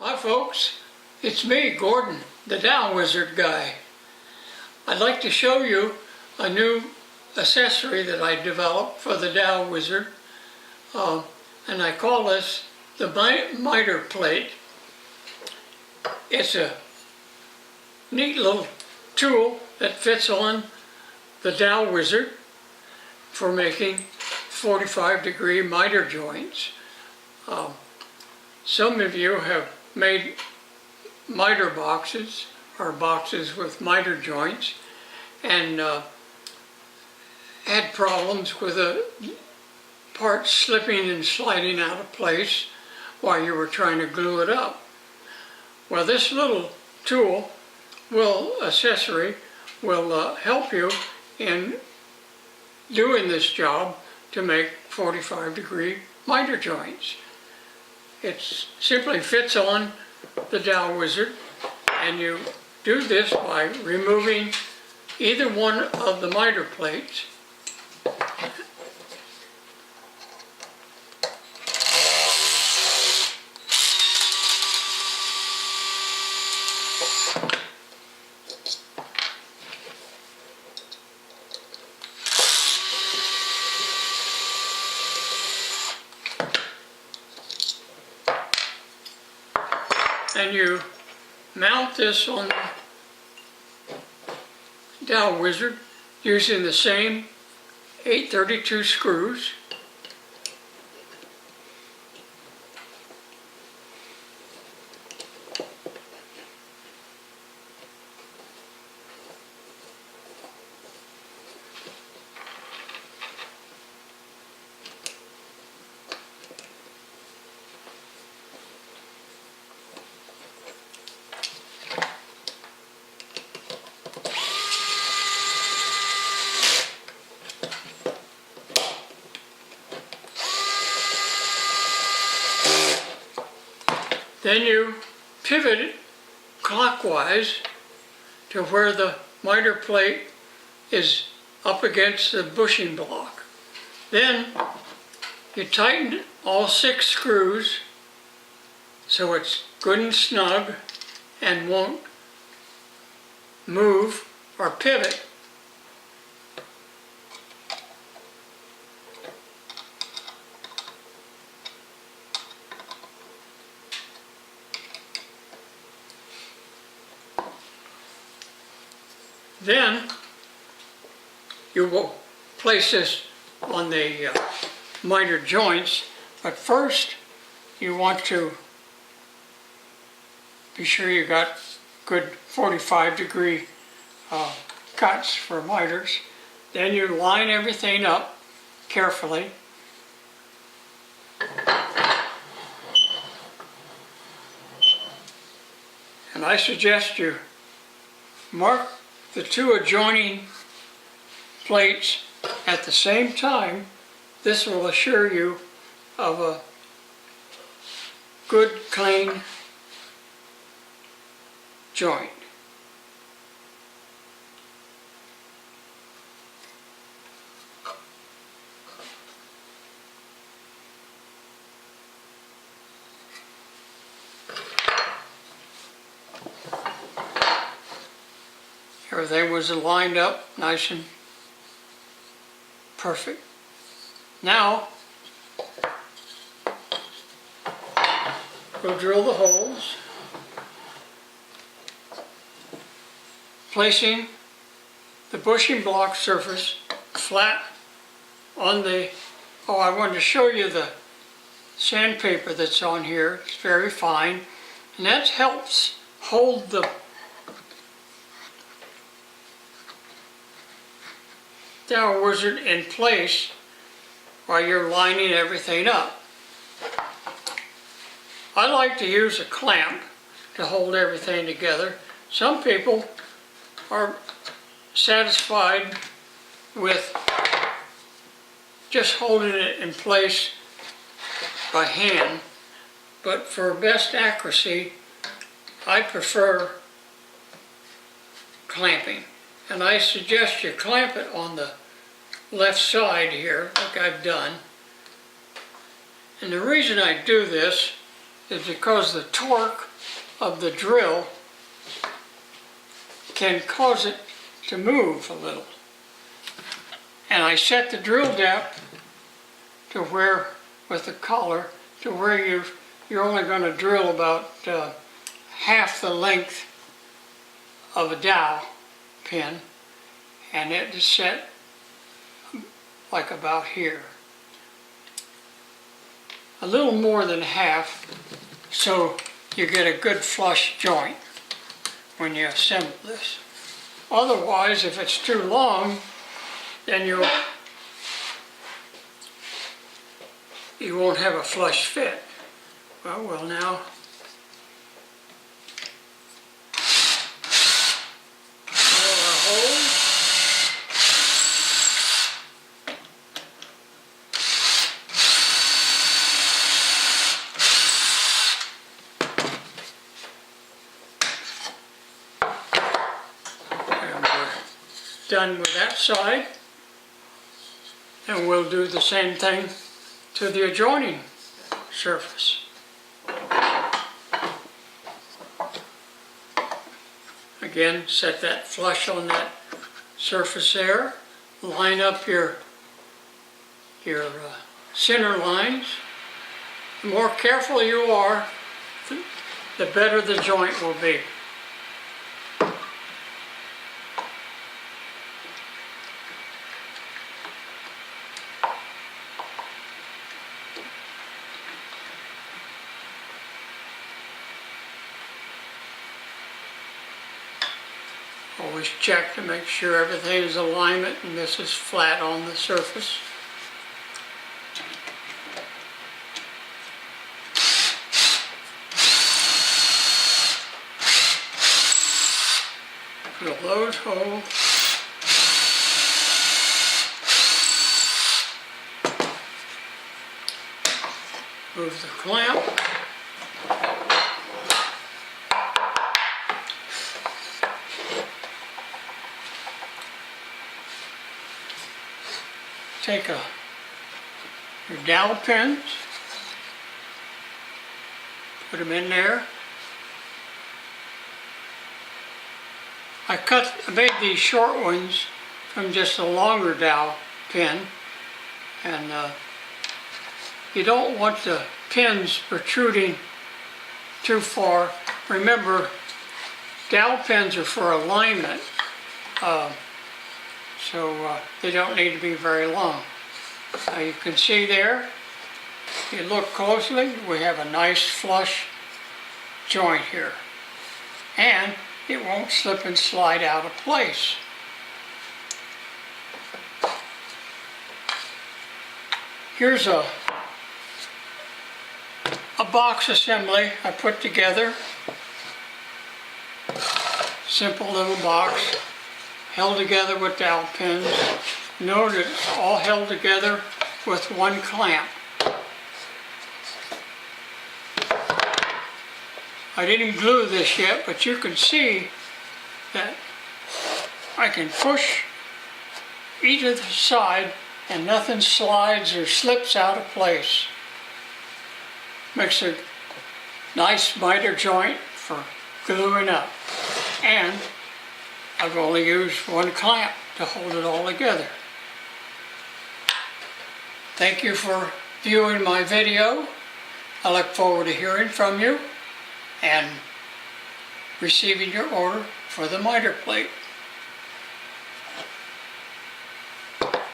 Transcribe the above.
Hi folks, it's me, Gordon, the Dowel Wizard guy. I'd like to show you a new accessory that I developed for the Dowel Wizard, and I call this the miter plate. It's a neat little tool that fits on the Dowel Wizard for making 45-degree miter joints. Some of you have made miter boxes or boxes with miter joints and had problems with a part slipping and sliding out of place while you were trying to glue it up. Well, this little tool accessory will help you in doing this job to make 45-degree miter joints. It simply fits on the Dowel Wizard, and you do this by removing either one of the miter plates. And you mount this on the Dowel Wizard using the same 832 screws. Then you pivot it clockwise to where the miter plate is up against the bushing block. Then you tighten all 6 screws so it's good and snug and won't move or pivot. Then you will place this on the miter joints, but first you want to be sure you got good 45-degree cuts for miters. Then you line everything up carefully. And I suggest you mark the 2 adjoining plates at the same time. This will assure you of a good, clean joint. Everything was lined up nice and perfect. Now, we'll drill the holes, placing the bushing block surface flat on the, I wanted to show you the sandpaper that's on here. It's very fine, and that helps hold the Dowel Wizard in place while you're lining everything up. I like to use a clamp to hold everything together. Some people are satisfied with just holding it in place by hand, but for best accuracy I prefer clamping, and I suggest you clamp it on the left side here, like I've done. And the reason I do this is because the torque of the drill can cause it to move a little. And I set the drill depth to where, with the collar, to where you're only going to drill about half the length of a dowel pin, and it is set like about here. A little more than half, so you get a good flush joint when you assemble this. Otherwise, if it's too long, then you won't have a flush fit. Well, we'll now drill our hole. And we're done with that side. And we'll do the same thing to the adjoining surface. Again, set that flush on that surface there. Line up your center lines. The more careful you are, the better the joint will be. Always check to make sure everything is alignment and this is flat on the surface. Drill those holes. Move the clamp. Take your dowel pins, put them in there. I made these short ones from just a longer dowel pin, and you don't want the pins protruding too far. Remember, dowel pins are for alignment. So they don't need to be very long. You can see there, if you look closely, we have a nice flush joint here. And it won't slip and slide out of place. Here's a box assembly I put together. Simple little box, held together with dowel pins. Note it's all held together with one clamp. I didn't glue this yet, but you can see that I can push either side and nothing slides or slips out of place. Makes a nice miter joint for gluing up. And I've only used one clamp to hold it all together. Thank you for viewing my video. I look forward to hearing from you and receiving your order for the miter plate.